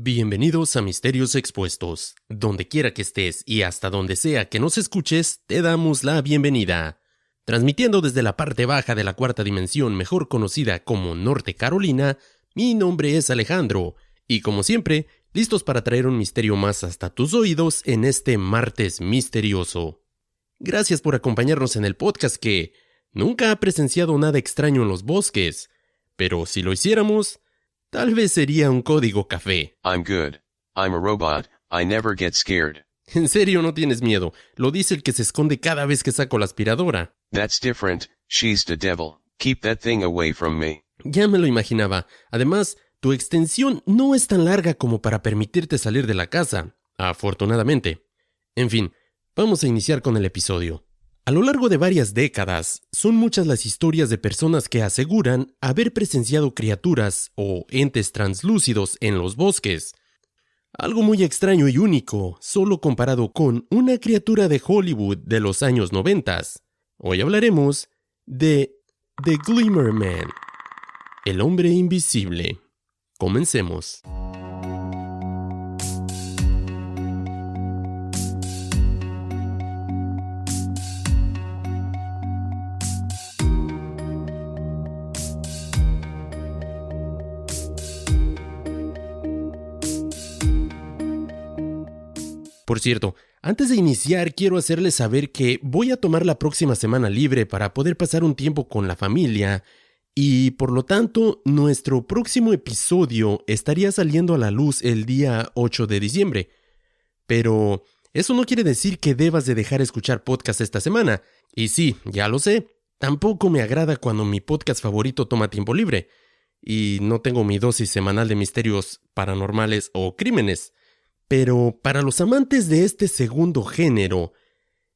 Bienvenidos a Misterios Expuestos. Donde quiera que estés y hasta donde sea que nos escuches, te damos la bienvenida. Transmitiendo desde la parte baja de la cuarta dimensión, mejor conocida como Norte Carolina, mi nombre es Alejandro, y como siempre, listos para traer un misterio más hasta tus oídos en este martes misterioso. Gracias por acompañarnos en el podcast que nunca ha presenciado nada extraño en los bosques, pero si lo hiciéramos, tal vez sería un código café. I'm good. I'm a robot. I never get scared. En serio, no tienes miedo. Lo dice el que se esconde cada vez que saco la aspiradora. That's different. She's the devil. Keep that thing away from me. Ya me lo imaginaba. Además, tu extensión no es tan larga como para permitirte salir de la casa, afortunadamente. En fin, vamos a iniciar con el episodio. A lo largo de varias décadas, son muchas las historias de personas que aseguran haber presenciado criaturas o entes translúcidos en los bosques. Algo muy extraño y único, solo comparado con una criatura de Hollywood de los años 90. Hoy hablaremos de The Glimmer Man, el hombre invisible. Comencemos. Por cierto, antes de iniciar quiero hacerles saber que voy a tomar la próxima semana libre para poder pasar un tiempo con la familia y por lo tanto nuestro próximo episodio estaría saliendo a la luz el día 8 de diciembre. Pero eso no quiere decir que debas de dejar escuchar podcast esta semana. Y sí, ya lo sé, tampoco me agrada cuando mi podcast favorito toma tiempo libre y no tengo mi dosis semanal de misterios paranormales o crímenes. Pero para los amantes de este segundo género,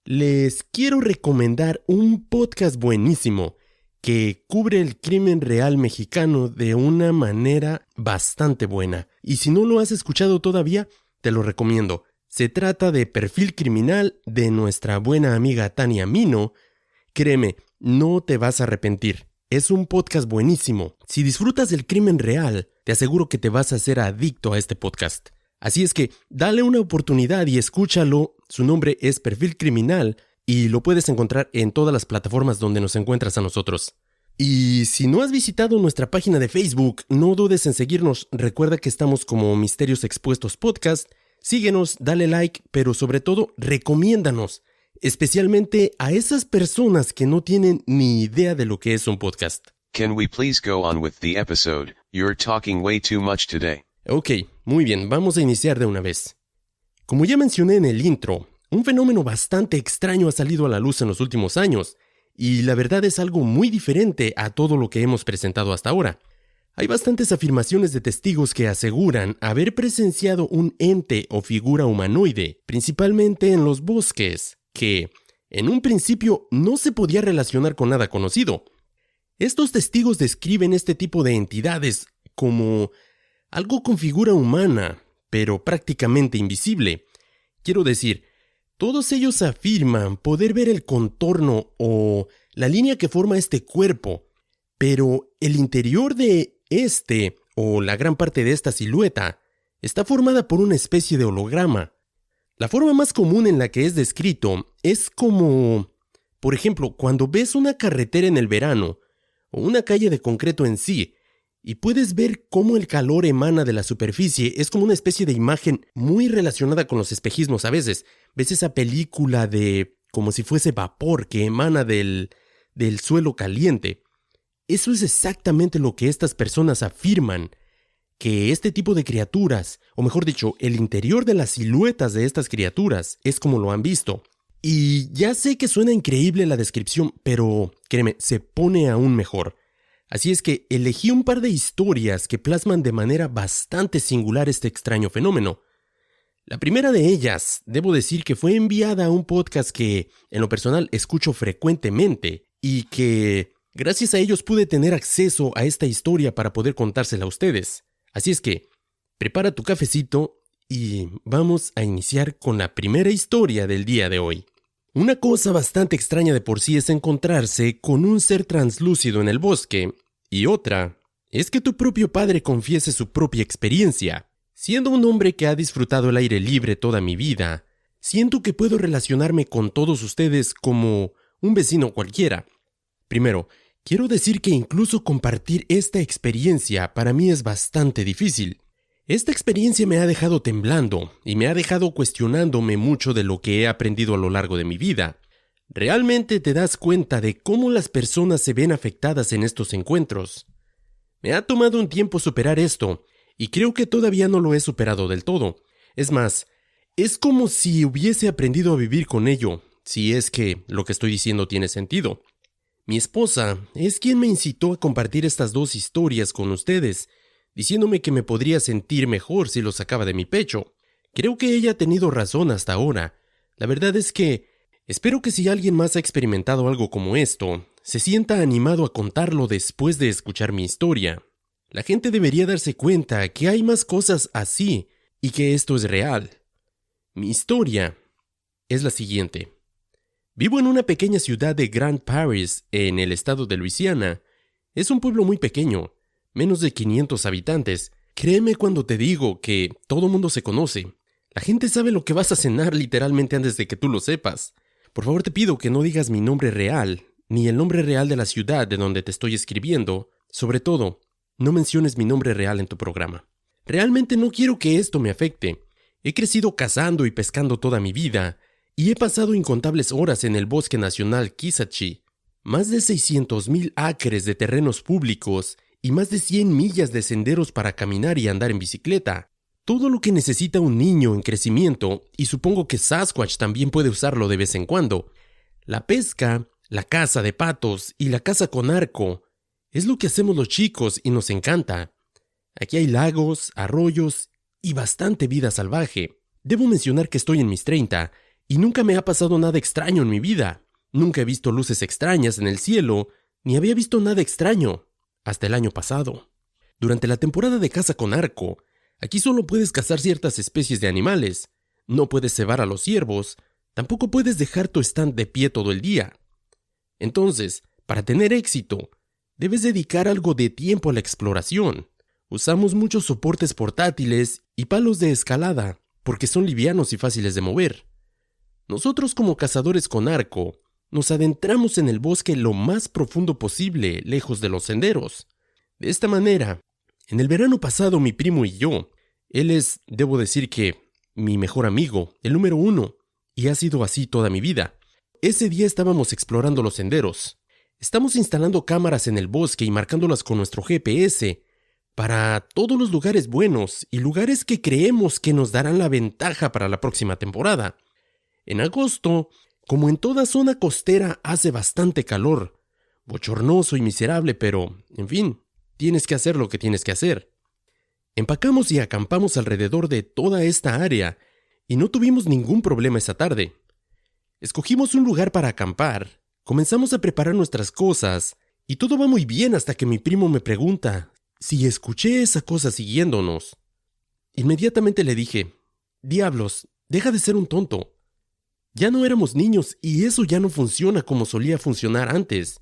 les quiero recomendar un podcast buenísimo que cubre el crimen real mexicano de una manera bastante buena. Y si no lo has escuchado todavía, te lo recomiendo. Se trata de Perfil Criminal de nuestra buena amiga Tania Mino. Créeme, no te vas a arrepentir. Es un podcast buenísimo. Si disfrutas del crimen real, te aseguro que te vas a hacer adicto a este podcast. Así es que dale una oportunidad y escúchalo. Su nombre es Perfil Criminal y lo puedes encontrar en todas las plataformas donde nos encuentras a nosotros. Y si no has visitado nuestra página de Facebook, no dudes en seguirnos. Recuerda que estamos como Misterios Expuestos Podcast. Síguenos, dale like, pero sobre todo recomiéndanos, especialmente a esas personas que no tienen ni idea de lo que es un podcast. Can we please go on with the episode? You're talking way too much today. Ok, muy bien, vamos a iniciar de una vez. Como ya mencioné en el intro, un fenómeno bastante extraño ha salido a la luz en los últimos años, y la verdad es algo muy diferente a todo lo que hemos presentado hasta ahora. Hay bastantes afirmaciones de testigos que aseguran haber presenciado un ente o figura humanoide, principalmente en los bosques, que en un principio no se podía relacionar con nada conocido. Estos testigos describen este tipo de entidades como algo con figura humana, pero prácticamente invisible. Quiero decir, todos ellos afirman poder ver el contorno o la línea que forma este cuerpo, pero el interior de este, o la gran parte de esta silueta, está formada por una especie de holograma. La forma más común en la que es descrito es como, por ejemplo, cuando ves una carretera en el verano, o una calle de concreto en sí, y puedes ver cómo el calor emana de la superficie. Es como una especie de imagen muy relacionada con los espejismos a veces. Ves esa película de como si fuese vapor que emana del suelo caliente. Eso es exactamente lo que estas personas afirman, que este tipo de criaturas, o mejor dicho, el interior de las siluetas de estas criaturas, es como lo han visto. Y ya sé que suena increíble la descripción, pero créeme, se pone aún mejor. Así es que elegí un par de historias que plasman de manera bastante singular este extraño fenómeno. La primera de ellas, debo decir que fue enviada a un podcast que, en lo personal, escucho frecuentemente y que, gracias a ellos, pude tener acceso a esta historia para poder contársela a ustedes. Así es que, prepara tu cafecito y vamos a iniciar con la primera historia del día de hoy. Una cosa bastante extraña de por sí es encontrarse con un ser translúcido en el bosque, y otra es que tu propio padre confiese su propia experiencia. Siendo un hombre que ha disfrutado el aire libre toda mi vida, siento que puedo relacionarme con todos ustedes como un vecino cualquiera. Primero, quiero decir que incluso compartir esta experiencia para mí es bastante difícil. Esta experiencia me ha dejado temblando y me ha dejado cuestionándome mucho de lo que he aprendido a lo largo de mi vida. Realmente te das cuenta de cómo las personas se ven afectadas en estos encuentros. Me ha tomado un tiempo superar esto, y creo que todavía no lo he superado del todo. Es más, es como si hubiese aprendido a vivir con ello, si es que lo que estoy diciendo tiene sentido. Mi esposa es quien me incitó a compartir estas dos historias con ustedes, diciéndome que me podría sentir mejor si lo sacaba de mi pecho. Creo que ella ha tenido razón hasta ahora. La verdad es que espero que si alguien más ha experimentado algo como esto, se sienta animado a contarlo después de escuchar mi historia. La gente debería darse cuenta que hay más cosas así y que esto es real. Mi historia es la siguiente. Vivo en una pequeña ciudad de Grand Paris, en el estado de Luisiana. Es un pueblo muy pequeño, menos de 500 habitantes. Créeme cuando te digo que todo mundo se conoce. La gente sabe lo que vas a cenar literalmente antes de que tú lo sepas. Por favor te pido que no digas mi nombre real, ni el nombre real de la ciudad de donde te estoy escribiendo. Sobre todo, no menciones mi nombre real en tu programa. Realmente no quiero que esto me afecte. He crecido cazando y pescando toda mi vida, y he pasado incontables horas en el Bosque Nacional Kisatchie. Más de 600,000 acres de terrenos públicos y más de 100 millas de senderos para caminar y andar en bicicleta. Todo lo que necesita un niño en crecimiento, y supongo que Sasquatch también puede usarlo de vez en cuando. La pesca, la caza de patos y la caza con arco es lo que hacemos los chicos y nos encanta. Aquí hay lagos, arroyos y bastante vida salvaje. Debo mencionar que estoy en mis 30 y nunca me ha pasado nada extraño en mi vida. Nunca he visto luces extrañas en el cielo, ni había visto nada extraño hasta el año pasado. Durante la temporada de caza con arco, aquí solo puedes cazar ciertas especies de animales. No puedes cebar a los ciervos, tampoco puedes dejar tu stand de pie todo el día. Entonces, para tener éxito, debes dedicar algo de tiempo a la exploración. Usamos muchos soportes portátiles y palos de escalada, porque son livianos y fáciles de mover. Nosotros como cazadores con arco, nos adentramos en el bosque lo más profundo posible, lejos de los senderos. De esta manera, en el verano pasado mi primo y yo, él es, debo decir que, mi mejor amigo, el número 1, y ha sido así toda mi vida. Ese día estábamos explorando los senderos. Estamos instalando cámaras en el bosque y marcándolas con nuestro GPS para todos los lugares buenos y lugares que creemos que nos darán la ventaja para la próxima temporada. En agosto, como en toda zona costera, hace bastante calor, bochornoso y miserable, pero, en fin, tienes que hacer lo que tienes que hacer. Empacamos y acampamos alrededor de toda esta área y no tuvimos ningún problema esa tarde. Escogimos un lugar para acampar. Comenzamos a preparar nuestras cosas, y todo va muy bien hasta que mi primo me pregunta si escuché esa cosa siguiéndonos. Inmediatamente le dije, «Diablos, deja de ser un tonto. Ya no éramos niños y eso ya no funciona como solía funcionar antes».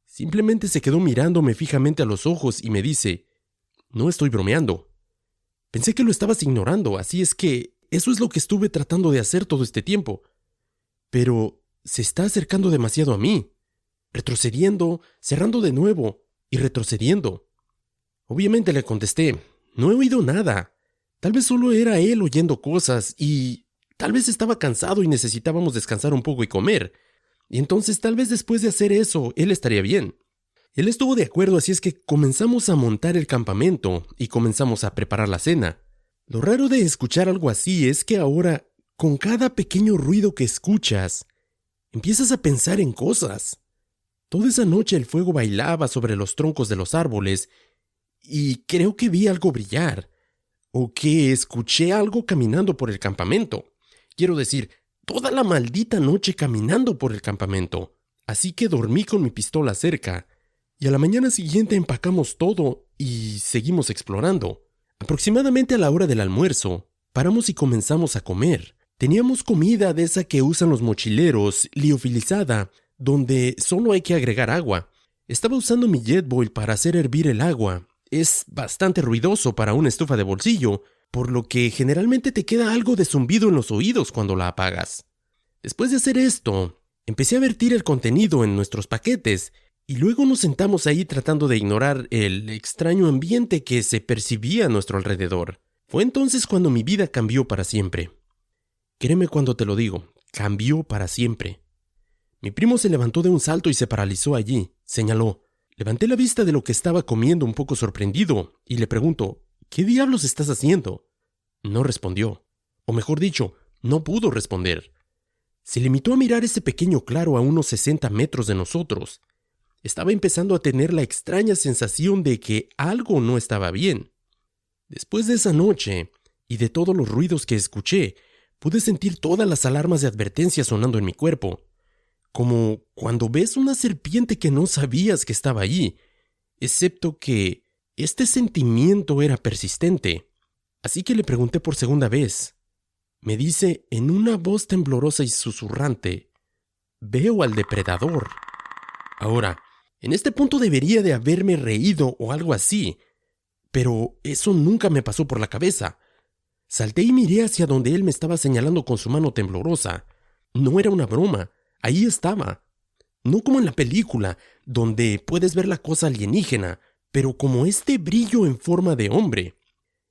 Simplemente se quedó mirándome fijamente a los ojos y me dice, «No estoy bromeando. Pensé que lo estabas ignorando, así es que eso es lo que estuve tratando de hacer todo este tiempo. Pero se está acercando demasiado a mí, retrocediendo, cerrando de nuevo y retrocediendo». Obviamente le contesté, «No he oído nada. Tal vez solo era él oyendo cosas y tal vez estaba cansado y necesitábamos descansar un poco y comer. Y entonces tal vez después de hacer eso, él estaría bien». Él estuvo de acuerdo, así es que comenzamos a montar el campamento y comenzamos a preparar la cena. Lo raro de escuchar algo así es que ahora, con cada pequeño ruido que escuchas, empiezas a pensar en cosas. Toda esa noche el fuego bailaba sobre los troncos de los árboles y creo que vi algo brillar, o que escuché algo caminando por el campamento. Quiero decir, toda la maldita noche caminando por el campamento. Así que dormí con mi pistola cerca, y a la mañana siguiente empacamos todo y seguimos explorando. Aproximadamente a la hora del almuerzo, paramos y comenzamos a comer. Teníamos comida de esa que usan los mochileros, liofilizada, donde solo hay que agregar agua. Estaba usando mi Jetboil para hacer hervir el agua. Es bastante ruidoso para una estufa de bolsillo, por lo que generalmente te queda algo de zumbido en los oídos cuando la apagas. Después de hacer esto, empecé a vertir el contenido en nuestros paquetes y luego nos sentamos ahí tratando de ignorar el extraño ambiente que se percibía a nuestro alrededor. Fue entonces cuando mi vida cambió para siempre. Créeme cuando te lo digo, cambió para siempre. Mi primo se levantó de un salto y se paralizó allí, señaló. Levanté la vista de lo que estaba comiendo un poco sorprendido y le pregunto, ¿qué diablos estás haciendo? No respondió, o mejor dicho, no pudo responder. Se limitó a mirar ese pequeño claro a unos 60 metros de nosotros. Estaba empezando a tener la extraña sensación de que algo no estaba bien. Después de esa noche, y de todos los ruidos que escuché, pude sentir todas las alarmas de advertencia sonando en mi cuerpo. Como cuando ves una serpiente que no sabías que estaba allí, excepto que este sentimiento era persistente. Así que le pregunté por segunda vez. Me dice en una voz temblorosa y susurrante, «Veo al depredador». Ahora, en este punto debería de haberme reído o algo así, pero eso nunca me pasó por la cabeza. Salté y miré hacia donde él me estaba señalando con su mano temblorosa. No era una broma, ahí estaba. No como en la película, donde puedes ver la cosa alienígena, pero como este brillo en forma de hombre.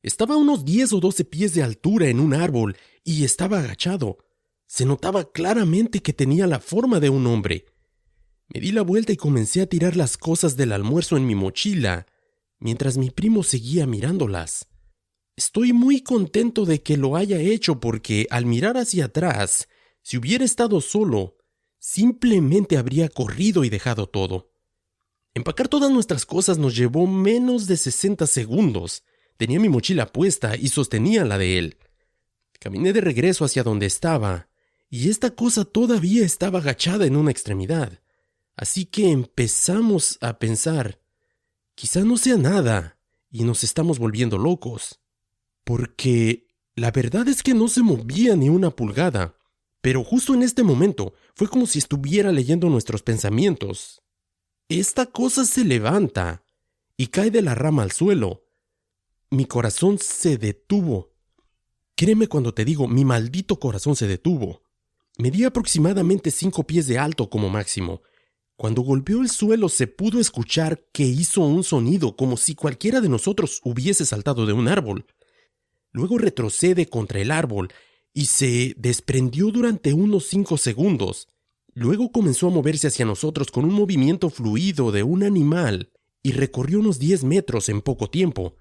Estaba a unos 10 o 12 pies de altura en un árbol y estaba agachado. Se notaba claramente que tenía la forma de un hombre. Me di la vuelta y comencé a tirar las cosas del almuerzo en mi mochila, mientras mi primo seguía mirándolas. Estoy muy contento de que lo haya hecho porque al mirar hacia atrás, si hubiera estado solo, simplemente habría corrido y dejado todo. Empacar todas nuestras cosas nos llevó menos de 60 segundos. Tenía mi mochila puesta y sostenía la de él. Caminé de regreso hacia donde estaba, y esta cosa todavía estaba agachada en una extremidad. Así que empezamos a pensar, quizá no sea nada, y nos estamos volviendo locos. Porque la verdad es que no se movía ni una pulgada, pero justo en este momento fue como si estuviera leyendo nuestros pensamientos. Esta cosa se levanta y cae de la rama al suelo. Mi corazón se detuvo. Créeme cuando te digo, mi maldito corazón se detuvo. Medía aproximadamente 5 pies de alto como máximo. Cuando golpeó el suelo se pudo escuchar que hizo un sonido como si cualquiera de nosotros hubiese saltado de un árbol. Luego retrocede contra el árbol y se desprendió durante unos 5 segundos. Luego comenzó a moverse hacia nosotros con un movimiento fluido de un animal y recorrió unos 10 metros en poco tiempo.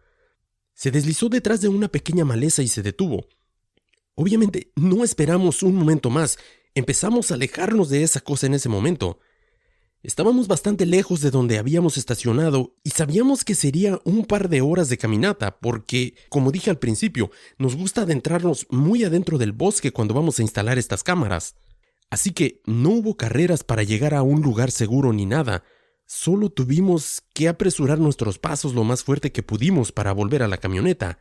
Se deslizó detrás de una pequeña maleza y se detuvo. Obviamente no esperamos un momento más. Empezamos a alejarnos de esa cosa en ese momento. Estábamos bastante lejos de donde habíamos estacionado y sabíamos que sería un par de horas de caminata porque, como dije al principio, nos gusta adentrarnos muy adentro del bosque cuando vamos a instalar estas cámaras. Así que no hubo carreras para llegar a un lugar seguro ni nada. Solo tuvimos que apresurar nuestros pasos lo más fuerte que pudimos para volver a la camioneta.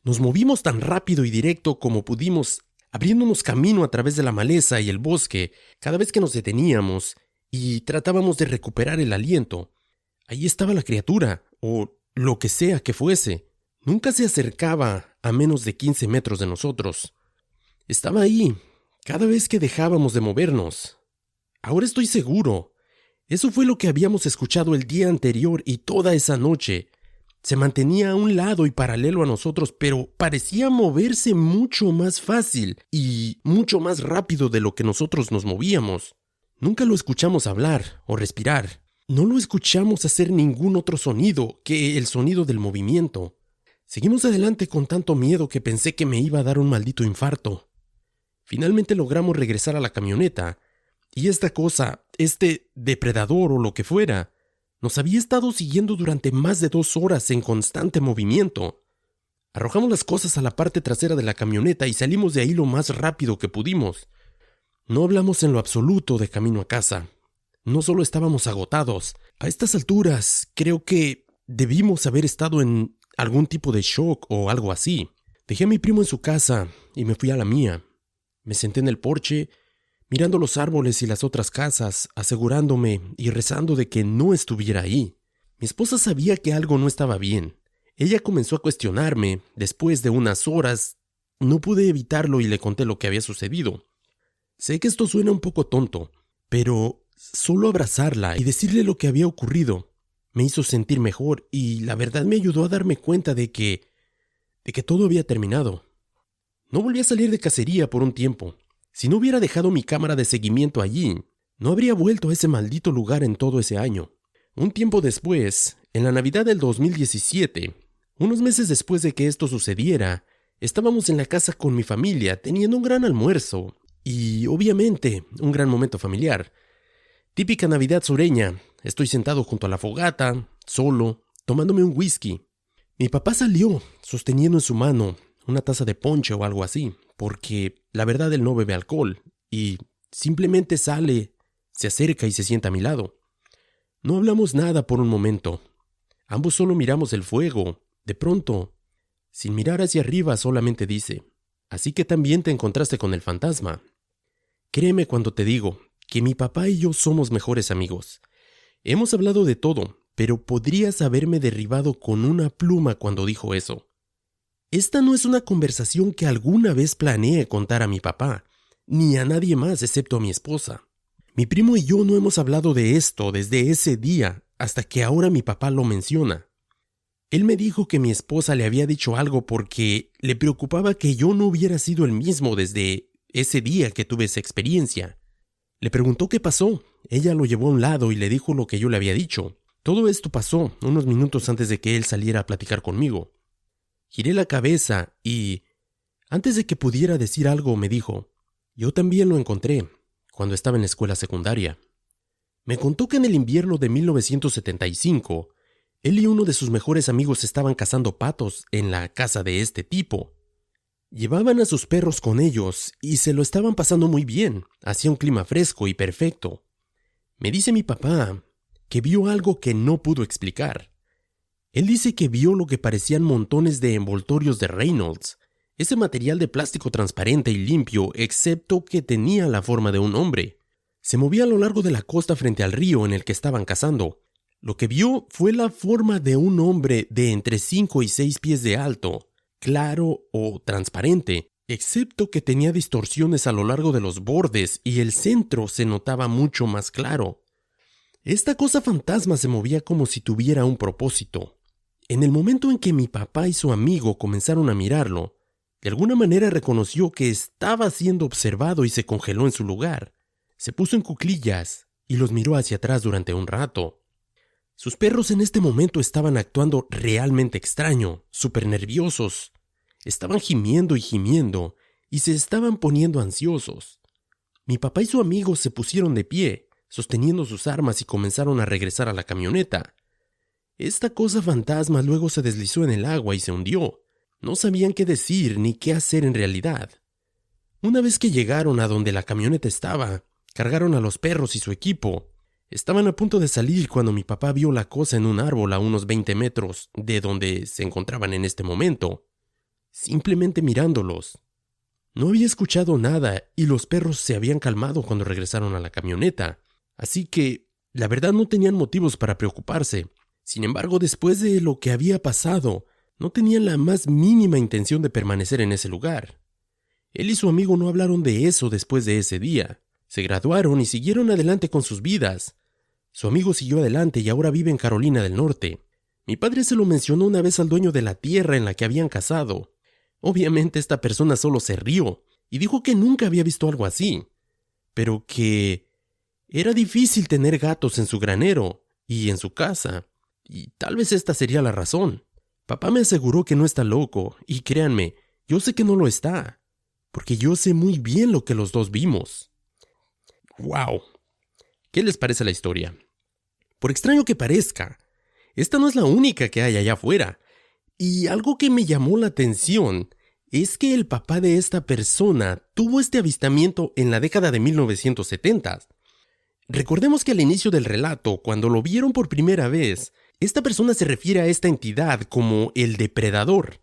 Nos movimos tan rápido y directo como pudimos, abriéndonos camino a través de la maleza y el bosque cada vez que nos deteníamos y tratábamos de recuperar el aliento. Ahí estaba la criatura, o lo que sea que fuese. Nunca se acercaba a menos de 15 metros de nosotros. Estaba ahí, cada vez que dejábamos de movernos. Ahora estoy seguro. Eso fue lo que habíamos escuchado el día anterior y toda esa noche. Se mantenía a un lado y paralelo a nosotros, pero parecía moverse mucho más fácil y mucho más rápido de lo que nosotros nos movíamos. Nunca lo escuchamos hablar o respirar. No lo escuchamos hacer ningún otro sonido que el sonido del movimiento. Seguimos adelante con tanto miedo que pensé que me iba a dar un maldito infarto. Finalmente logramos regresar a la camioneta, y esta cosa, este depredador o lo que fuera, nos había estado siguiendo durante más de 2 horas en constante movimiento. Arrojamos las cosas a la parte trasera de la camioneta y salimos de ahí lo más rápido que pudimos. No hablamos en lo absoluto de camino a casa. No solo estábamos agotados. A estas alturas, creo que debimos haber estado en algún tipo de shock o algo así. Dejé a mi primo en su casa y me fui a la mía. Me senté en el porche, mirando los árboles y las otras casas, asegurándome y rezando de que no estuviera ahí. Mi esposa sabía que algo no estaba bien. Ella comenzó a cuestionarme. Después de unas horas, no pude evitarlo y le conté lo que había sucedido. Sé que esto suena un poco tonto, pero solo abrazarla y decirle lo que había ocurrido me hizo sentir mejor y la verdad me ayudó a darme cuenta de que todo había terminado. No volví a salir de cacería por un tiempo. Si no hubiera dejado mi cámara de seguimiento allí, no habría vuelto a ese maldito lugar en todo ese año. Un tiempo después, en la Navidad del 2017, unos meses después de que esto sucediera, estábamos en la casa con mi familia teniendo un gran almuerzo y, obviamente, un gran momento familiar. Típica Navidad sureña. Estoy sentado junto a la fogata, solo, tomándome un whisky. Mi papá salió, sosteniendo en su mano una taza de ponche o algo así, porque la verdad él no bebe alcohol, y simplemente sale, se acerca y se sienta a mi lado. No hablamos nada por un momento. Ambos solo miramos el fuego. De pronto, sin mirar hacia arriba, solamente dice: «Así que también te encontraste con el fantasma». Créeme cuando te digo que mi papá y yo somos mejores amigos. Hemos hablado de todo, pero podrías haberme derribado con una pluma cuando dijo eso. Esta no es una conversación que alguna vez planeé contar a mi papá, ni a nadie más excepto a mi esposa. Mi primo y yo no hemos hablado de esto desde ese día hasta que ahora mi papá lo menciona. Él me dijo que mi esposa le había dicho algo porque le preocupaba que yo no hubiera sido el mismo desde ese día que tuve esa experiencia. Le preguntó qué pasó. Ella lo llevó a un lado y le dijo lo que yo le había dicho. Todo esto pasó unos minutos antes de que él saliera a platicar conmigo. Giré la cabeza y, antes de que pudiera decir algo, me dijo: «Yo también lo encontré cuando estaba en la escuela secundaria». Me contó que en el invierno de 1975, él y uno de sus mejores amigos estaban cazando patos en la casa de este tipo. Llevaban a sus perros con ellos y se lo estaban pasando muy bien. Hacía un clima fresco y perfecto. Me dice mi papá que vio algo que no pudo explicar. Él dice que vio lo que parecían montones de envoltorios de Reynolds, ese material de plástico transparente y limpio, excepto que tenía la forma de un hombre. Se movía a lo largo de la costa frente al río en el que estaban cazando. Lo que vio fue la forma de un hombre de entre 5 y 6 pies de alto, claro o transparente, excepto que tenía distorsiones a lo largo de los bordes y el centro se notaba mucho más claro. Esta cosa fantasma se movía como si tuviera un propósito. En el momento en que mi papá y su amigo comenzaron a mirarlo, de alguna manera reconoció que estaba siendo observado y se congeló en su lugar. Se puso en cuclillas y los miró hacia atrás durante un rato. Sus perros en este momento estaban actuando realmente extraño, súper nerviosos. Estaban gimiendo y se estaban poniendo ansiosos. Mi papá y su amigo se pusieron de pie, sosteniendo sus armas y comenzaron a regresar a la camioneta. Esta cosa fantasma luego se deslizó en el agua y se hundió. No sabían qué decir ni qué hacer en realidad. Una vez que llegaron a donde la camioneta estaba, cargaron a los perros y su equipo. Estaban a punto de salir cuando mi papá vio la cosa en un árbol a unos 20 metros de donde se encontraban en este momento, simplemente mirándolos. No había escuchado nada y los perros se habían calmado cuando regresaron a la camioneta, así que la verdad no tenían motivos para preocuparse. Sin embargo, después de lo que había pasado, no tenían la más mínima intención de permanecer en ese lugar. Él y su amigo no hablaron de eso después de ese día. Se graduaron y siguieron adelante con sus vidas. Su amigo siguió adelante y ahora vive en Carolina del Norte. Mi padre se lo mencionó una vez al dueño de la tierra en la que habían cazado. Obviamente esta persona solo se rió y dijo que nunca había visto algo así, pero que era difícil tener gatos en su granero y en su casa, y tal vez esta sería la razón. Papá me aseguró que no está loco, y créanme, yo sé que no lo está, porque yo sé muy bien lo que los dos vimos. ¡Wow! ¿Qué les parece la historia? Por extraño que parezca, esta no es la única que hay allá afuera. Y algo que me llamó la atención es que el papá de esta persona tuvo este avistamiento en la década de 1970. Recordemos que al inicio del relato, cuando lo vieron por primera vez, esta persona se refiere a esta entidad como el depredador,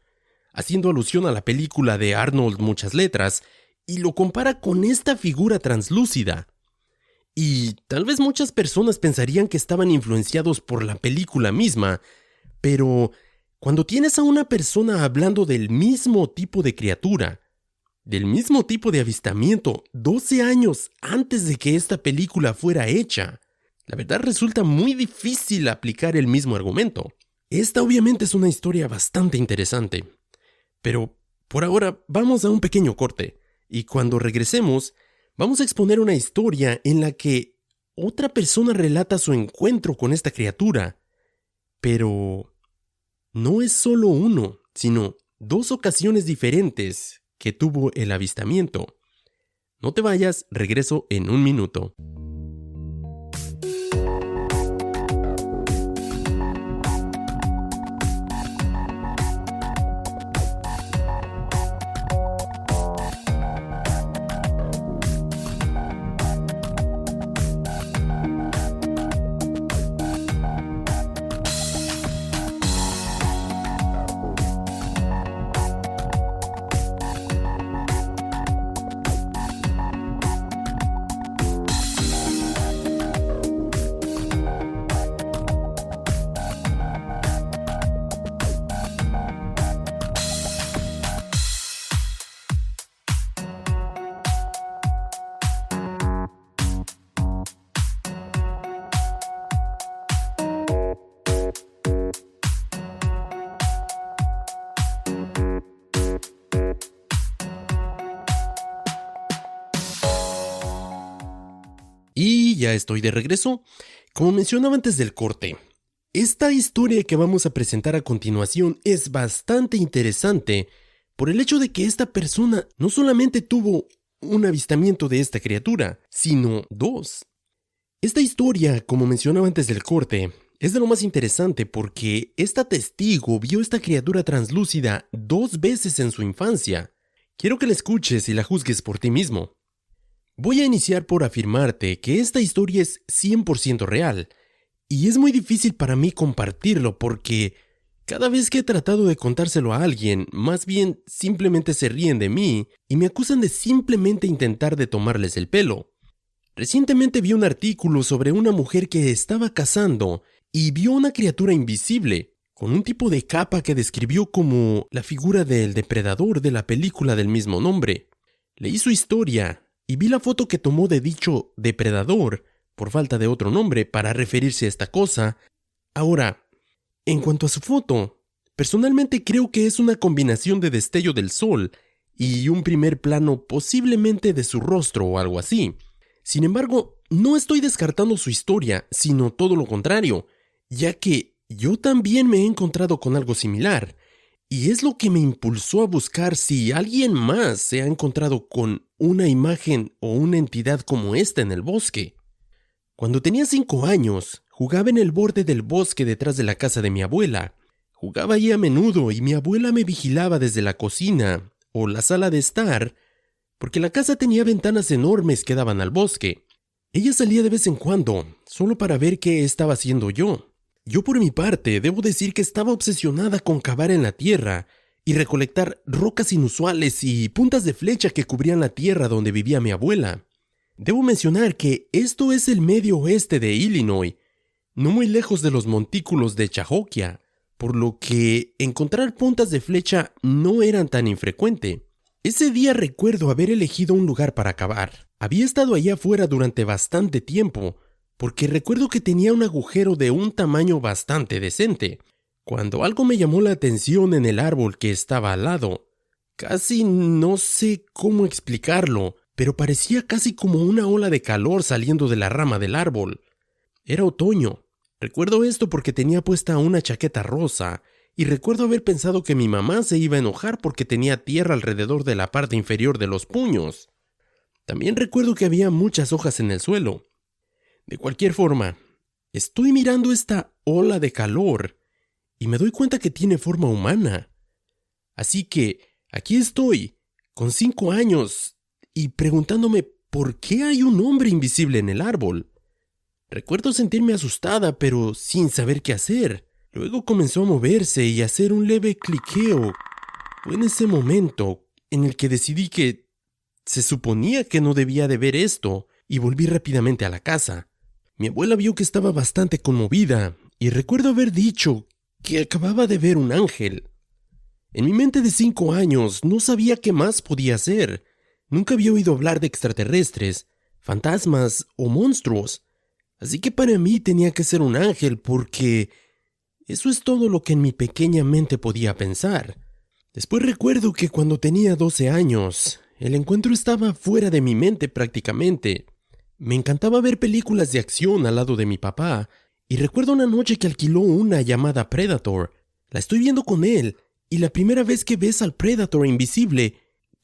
haciendo alusión a la película de Arnold Muchas Letras, y lo compara con esta figura translúcida. Y tal vez muchas personas pensarían que estaban influenciados por la película misma, pero Cuando tienes a una persona hablando del mismo tipo de criatura, del mismo tipo de avistamiento, 12 años antes de que esta película fuera hecha, la verdad resulta muy difícil aplicar el mismo argumento. Esta obviamente es una historia bastante interesante, pero por ahora vamos a un pequeño corte, y cuando regresemos, vamos a exponer una historia en la que otra persona relata su encuentro con esta criatura, pero no es solo uno, sino 2 ocasiones diferentes que tuvo el avistamiento. No te vayas, regreso en un minuto. Y ya estoy de regreso. Como mencionaba antes del corte, esta historia que vamos a presentar a continuación es bastante interesante por el hecho de que esta persona no solamente tuvo un avistamiento de esta criatura, sino 2. Esta historia, como mencionaba antes del corte, es de lo más interesante porque esta testigo vio esta criatura translúcida 2 veces en su infancia. Quiero que la escuches y la juzgues por ti mismo. Voy a iniciar por afirmarte que esta historia es 100% real, y es muy difícil para mí compartirlo porque cada vez que he tratado de contárselo a alguien, más bien simplemente se ríen de mí y me acusan de simplemente intentar de tomarles el pelo. Recientemente vi un artículo sobre una mujer que estaba cazando y vio una criatura invisible, con un tipo de capa que describió como la figura del depredador de la película del mismo nombre. Leí su historia y vi la foto que tomó de dicho depredador, por falta de otro nombre para referirse a esta cosa. Ahora, en cuanto a su foto, personalmente creo que es una combinación de destello del sol y un primer plano posiblemente de su rostro o algo así. Sin embargo, no estoy descartando su historia, sino todo lo contrario, ya que yo también me he encontrado con algo similar, y es lo que me impulsó a buscar si alguien más se ha encontrado con una imagen o una entidad como esta en el bosque. Cuando tenía 5 años, jugaba en el borde del bosque detrás de la casa de mi abuela. Jugaba allí a menudo y mi abuela me vigilaba desde la cocina o la sala de estar, porque la casa tenía ventanas enormes que daban al bosque. Ella salía de vez en cuando, solo para ver qué estaba haciendo yo. Yo por mi parte, debo decir que estaba obsesionada con cavar en la tierra y recolectar rocas inusuales y puntas de flecha que cubrían la tierra donde vivía mi abuela. Debo mencionar que esto es el medio oeste de Illinois, no muy lejos de los montículos de Cahokia, por lo que encontrar puntas de flecha no eran tan infrecuente. Ese día recuerdo haber elegido un lugar para cavar. Había estado allá afuera durante bastante tiempo, porque recuerdo que tenía un agujero de un tamaño bastante decente, cuando algo me llamó la atención en el árbol que estaba al lado. Casi no sé cómo explicarlo, pero parecía casi como una ola de calor saliendo de la rama del árbol. Era otoño. Recuerdo esto porque tenía puesta una chaqueta rosa, y recuerdo haber pensado que mi mamá se iba a enojar porque tenía tierra alrededor de la parte inferior de los puños. También recuerdo que había muchas hojas en el suelo. De cualquier forma, estoy mirando esta ola de calor y me doy cuenta que tiene forma humana. Así que aquí estoy, con 5 años, y preguntándome por qué hay un hombre invisible en el árbol. Recuerdo sentirme asustada, pero sin saber qué hacer. Luego comenzó a moverse y a hacer un leve cliqueo. Fue en ese momento en el que decidí que se suponía que no debía de ver esto y volví rápidamente a la casa. Mi abuela vio que estaba bastante conmovida y recuerdo haber dicho que acababa de ver un ángel. En mi mente de 5 años no sabía qué más podía ser. Nunca había oído hablar de extraterrestres, fantasmas o monstruos. Así que para mí tenía que ser un ángel porque eso es todo lo que en mi pequeña mente podía pensar. Después recuerdo que cuando tenía 12 años, el encuentro estaba fuera de mi mente prácticamente. Me encantaba ver películas de acción al lado de mi papá, y recuerdo una noche que alquiló una llamada Predator. La estoy viendo con él, y la primera vez que ves al Predator invisible,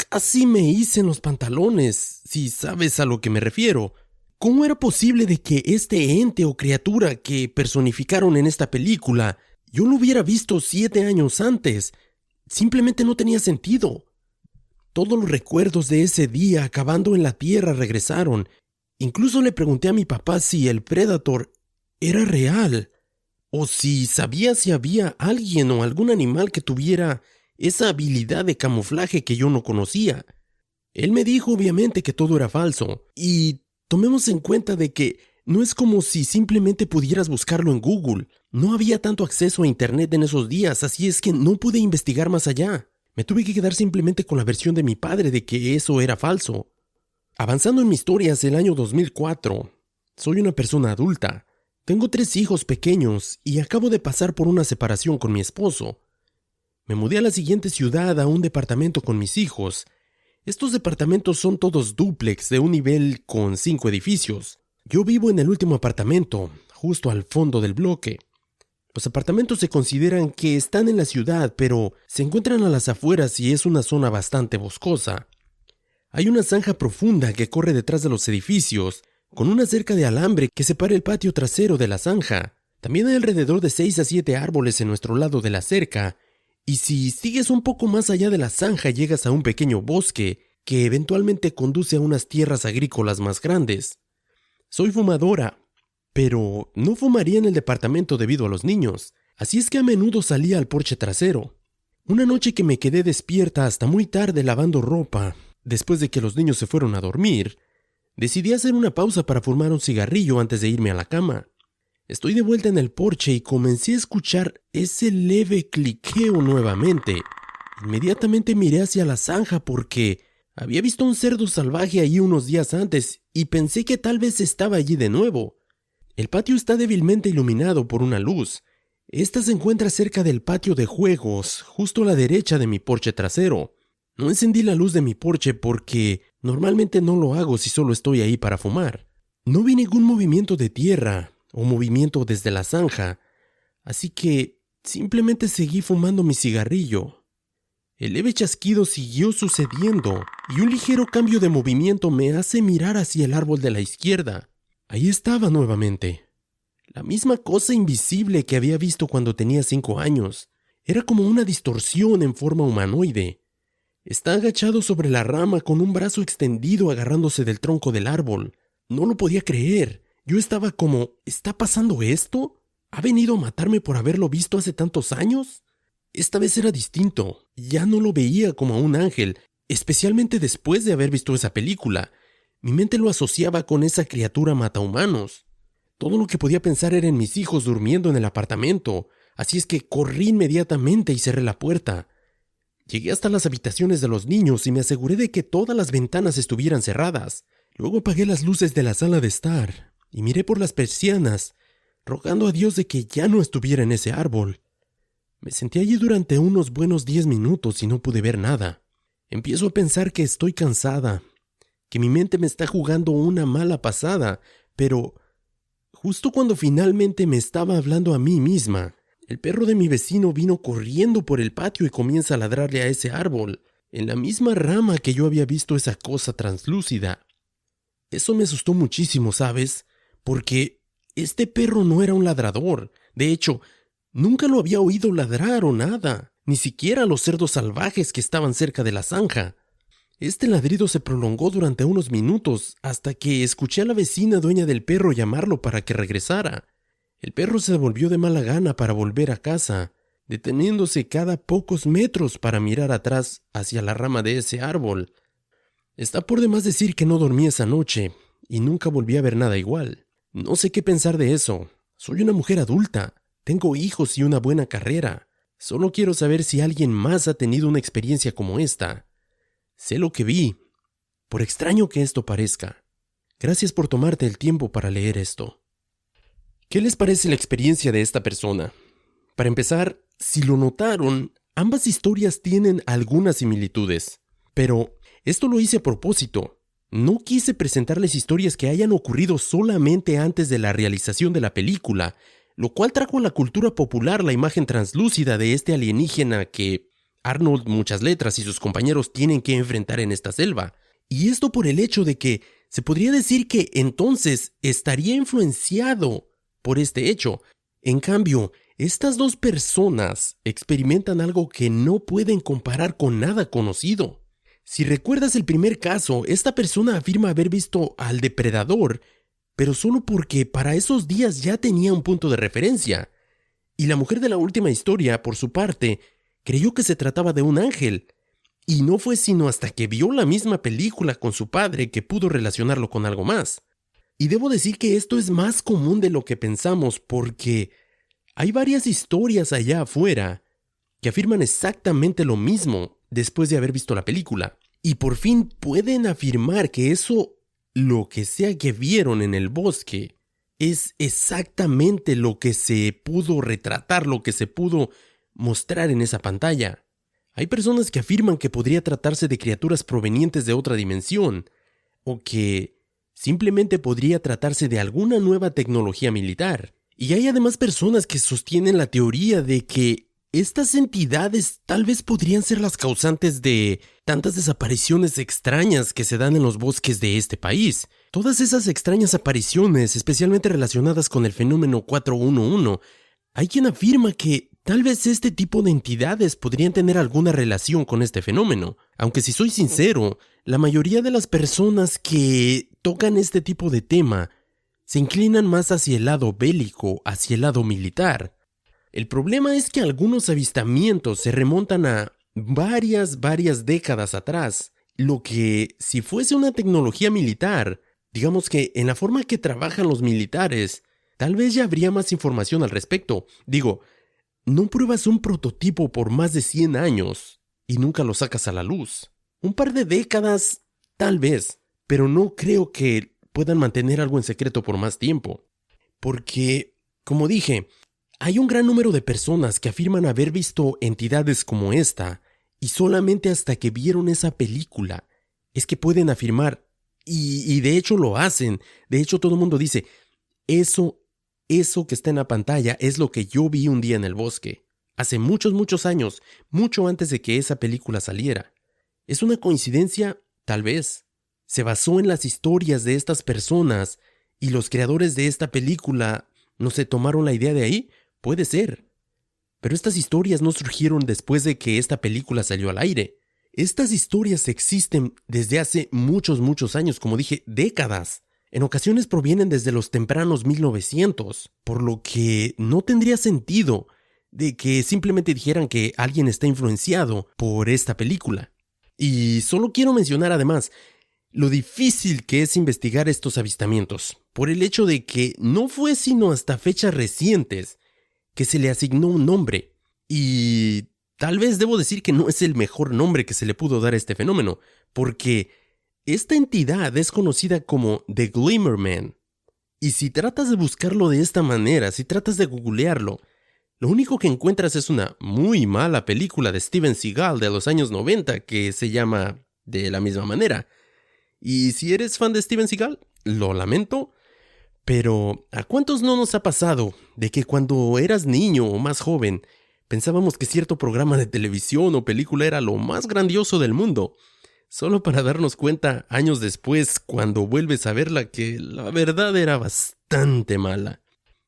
casi me hice en los pantalones, si sabes a lo que me refiero. ¿Cómo era posible de que este ente o criatura que personificaron en esta película yo lo hubiera visto 7 años antes? Simplemente no tenía sentido. Todos los recuerdos de ese día acabando en la tierra regresaron. Incluso le pregunté a mi papá si el Predator era real, o si sabía si había alguien o algún animal que tuviera esa habilidad de camuflaje que yo no conocía. Él me dijo obviamente que todo era falso, y tomemos en cuenta de que no es como si simplemente pudieras buscarlo en Google. No había tanto acceso a internet en esos días, así es que no pude investigar más allá. Me tuve que quedar simplemente con la versión de mi padre de que eso era falso. Avanzando en mi historia hacia el año 2004, soy una persona adulta. Tengo 3 hijos pequeños y acabo de pasar por una separación con mi esposo. Me mudé a la siguiente ciudad a un departamento con mis hijos. Estos departamentos son todos dúplex de un nivel con 5 edificios. Yo vivo en el último apartamento, justo al fondo del bloque. Los apartamentos se consideran que están en la ciudad, pero se encuentran a las afueras y es una zona bastante boscosa. Hay una zanja profunda que corre detrás de los edificios, con una cerca de alambre que separa el patio trasero de la zanja. También hay alrededor de 6 a 7 árboles en nuestro lado de la cerca, y si sigues un poco más allá de la zanja llegas a un pequeño bosque que eventualmente conduce a unas tierras agrícolas más grandes. Soy fumadora, pero no fumaría en el departamento debido a los niños, así es que a menudo salía al porche trasero. Una noche que me quedé despierta hasta muy tarde lavando ropa, después de que los niños se fueron a dormir, decidí hacer una pausa para fumar un cigarrillo antes de irme a la cama. Estoy de vuelta en el porche y comencé a escuchar ese leve cliqueo nuevamente. Inmediatamente miré hacia la zanja porque había visto un cerdo salvaje allí unos días antes y pensé que tal vez estaba allí de nuevo. El patio está débilmente iluminado por una luz. Esta se encuentra cerca del patio de juegos, justo a la derecha de mi porche trasero. No encendí la luz de mi porche porque normalmente no lo hago si solo estoy ahí para fumar. No vi ningún movimiento de tierra o movimiento desde la zanja, así que simplemente seguí fumando mi cigarrillo. El leve chasquido siguió sucediendo y un ligero cambio de movimiento me hace mirar hacia el árbol de la izquierda. Ahí estaba nuevamente. La misma cosa invisible que había visto cuando tenía 5 años. Era como una distorsión en forma humanoide. Está agachado sobre la rama con un brazo extendido agarrándose del tronco del árbol. No lo podía creer. Yo estaba como, ¿está pasando esto? ¿Ha venido a matarme por haberlo visto hace tantos años? Esta vez era distinto. Ya no lo veía como a un ángel, especialmente después de haber visto esa película. Mi mente lo asociaba con esa criatura matahumanos. Todo lo que podía pensar era en mis hijos durmiendo en el apartamento, así es que corrí inmediatamente y cerré la puerta. Llegué hasta las habitaciones de los niños y me aseguré de que todas las ventanas estuvieran cerradas. Luego apagué las luces de la sala de estar y miré por las persianas, rogando a Dios de que ya no estuviera en ese árbol. Me senté allí durante unos buenos 10 minutos y no pude ver nada. Empiezo a pensar que estoy cansada, que mi mente me está jugando una mala pasada, pero justo cuando finalmente me estaba hablando a mí misma, el perro de mi vecino vino corriendo por el patio y comienza a ladrarle a ese árbol, en la misma rama que yo había visto esa cosa translúcida. Eso me asustó muchísimo, ¿sabes? Porque este perro no era un ladrador. De hecho, nunca lo había oído ladrar o nada, ni siquiera los cerdos salvajes que estaban cerca de la zanja. Este ladrido se prolongó durante unos minutos hasta que escuché a la vecina dueña del perro llamarlo para que regresara. El perro se volvió de mala gana para volver a casa, deteniéndose cada pocos metros para mirar atrás hacia la rama de ese árbol. Está por demás decir que no dormí esa noche y nunca volví a ver nada igual. No sé qué pensar de eso. Soy una mujer adulta. Tengo hijos y una buena carrera. Solo quiero saber si alguien más ha tenido una experiencia como esta. Sé lo que vi, por extraño que esto parezca. Gracias por tomarte el tiempo para leer esto. ¿Qué les parece la experiencia de esta persona? Para empezar, si lo notaron, ambas historias tienen algunas similitudes. Pero esto lo hice a propósito. No quise presentarles historias que hayan ocurrido solamente antes de la realización de la película, lo cual trajo a la cultura popular la imagen translúcida de este alienígena que Arnold, muchas letras, y sus compañeros tienen que enfrentar en esta selva. Y esto por el hecho de que se podría decir que entonces estaría influenciado por este hecho. En cambio, estas dos personas experimentan algo que no pueden comparar con nada conocido. Si recuerdas el primer caso, esta persona afirma haber visto al depredador, pero solo porque para esos días ya tenía un punto de referencia. Y la mujer de la última historia, por su parte, creyó que se trataba de un ángel. Y no fue sino hasta que vio la misma película con su padre que pudo relacionarlo con algo más. Y debo decir que esto es más común de lo que pensamos porque hay varias historias allá afuera que afirman exactamente lo mismo después de haber visto la película. Y por fin pueden afirmar que eso, lo que sea que vieron en el bosque, es exactamente lo que se pudo retratar, lo que se pudo mostrar en esa pantalla. Hay personas que afirman que podría tratarse de criaturas provenientes de otra dimensión, o que simplemente podría tratarse de alguna nueva tecnología militar. Y hay además personas que sostienen la teoría de que estas entidades tal vez podrían ser las causantes de tantas desapariciones extrañas que se dan en los bosques de este país. Todas esas extrañas apariciones, especialmente relacionadas con el fenómeno 411, hay quien afirma que tal vez este tipo de entidades podrían tener alguna relación con este fenómeno. Aunque si soy sincero, la mayoría de las personas que tocan este tipo de tema se inclinan más hacia el lado bélico, hacia el lado militar. El problema es que algunos avistamientos se remontan a varias décadas atrás, lo que si fuese una tecnología militar, digamos que en la forma que trabajan los militares, tal vez ya habría más información al respecto. Digo, no pruebas un prototipo por más de 100 años y nunca lo sacas a la luz. Un par de décadas, tal vez, pero no creo que puedan mantener algo en secreto por más tiempo. Porque, como dije, hay un gran número de personas que afirman haber visto entidades como esta y solamente hasta que vieron esa película es que pueden afirmar, y de hecho lo hacen. De hecho todo el mundo dice, eso que está en la pantalla es lo que yo vi un día en el bosque, hace muchos años, mucho antes de que esa película saliera. ¿Es una coincidencia? Tal vez. ¿Se basó en las historias de estas personas y los creadores de esta película no se tomaron la idea de ahí? Puede ser. Pero estas historias no surgieron después de que esta película salió al aire. Estas historias existen desde hace muchos años, como dije, décadas. En ocasiones provienen desde los tempranos 1900, por lo que no tendría sentido de que simplemente dijeran que alguien está influenciado por esta película. Y solo quiero mencionar además lo difícil que es investigar estos avistamientos, por el hecho de que no fue sino hasta fechas recientes que se le asignó un nombre. Y tal vez debo decir que no es el mejor nombre que se le pudo dar a este fenómeno, porque esta entidad es conocida como The Glimmerman. Y si tratas de buscarlo de esta manera, si tratas de googlearlo, lo único que encuentras es una muy mala película de Steven Seagal de los años 90 que se llama de la misma manera. Y si eres fan de Steven Seagal, lo lamento, pero ¿a cuántos no nos ha pasado de que cuando eras niño o más joven pensábamos que cierto programa de televisión o película era lo más grandioso del mundo? Solo para darnos cuenta años después, cuando vuelves a verla, que la verdad era bastante mala.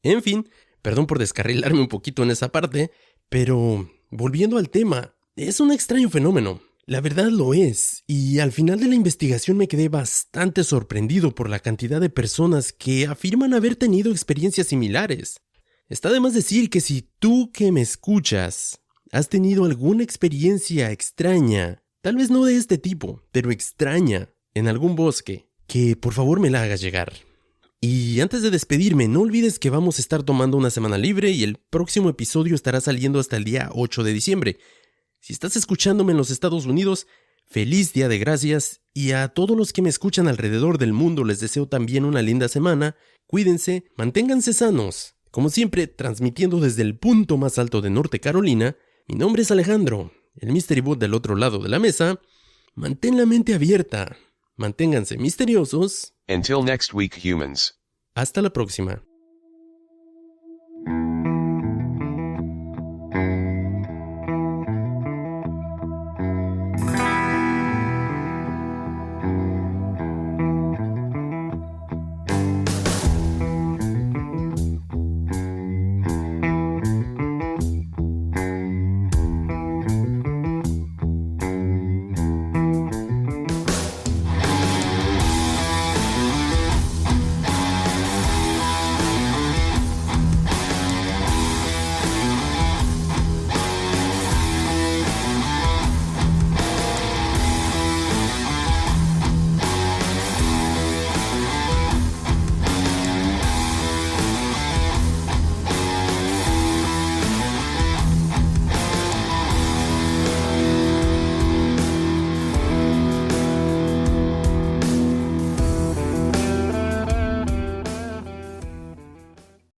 En fin, perdón por descarrilarme un poquito en esa parte, pero volviendo al tema, es un extraño fenómeno. La verdad lo es, y al final de la investigación me quedé bastante sorprendido por la cantidad de personas que afirman haber tenido experiencias similares. Está de más decir que si tú que me escuchas has tenido alguna experiencia extraña, tal vez no de este tipo, pero extraña, en algún bosque, que por favor me la hagas llegar. Y antes de despedirme, no olvides que vamos a estar tomando una semana libre y el próximo episodio estará saliendo hasta el día 8 de diciembre. Si estás escuchándome en los Estados Unidos, feliz Día de Gracias, y a todos los que me escuchan alrededor del mundo les deseo también una linda semana. Cuídense, manténganse sanos. Como siempre, transmitiendo desde el punto más alto de Norte Carolina, mi nombre es Alejandro, el Mystery Bot del otro lado de la mesa. Mantén la mente abierta, manténganse misteriosos. Until next week, humans. Hasta la próxima.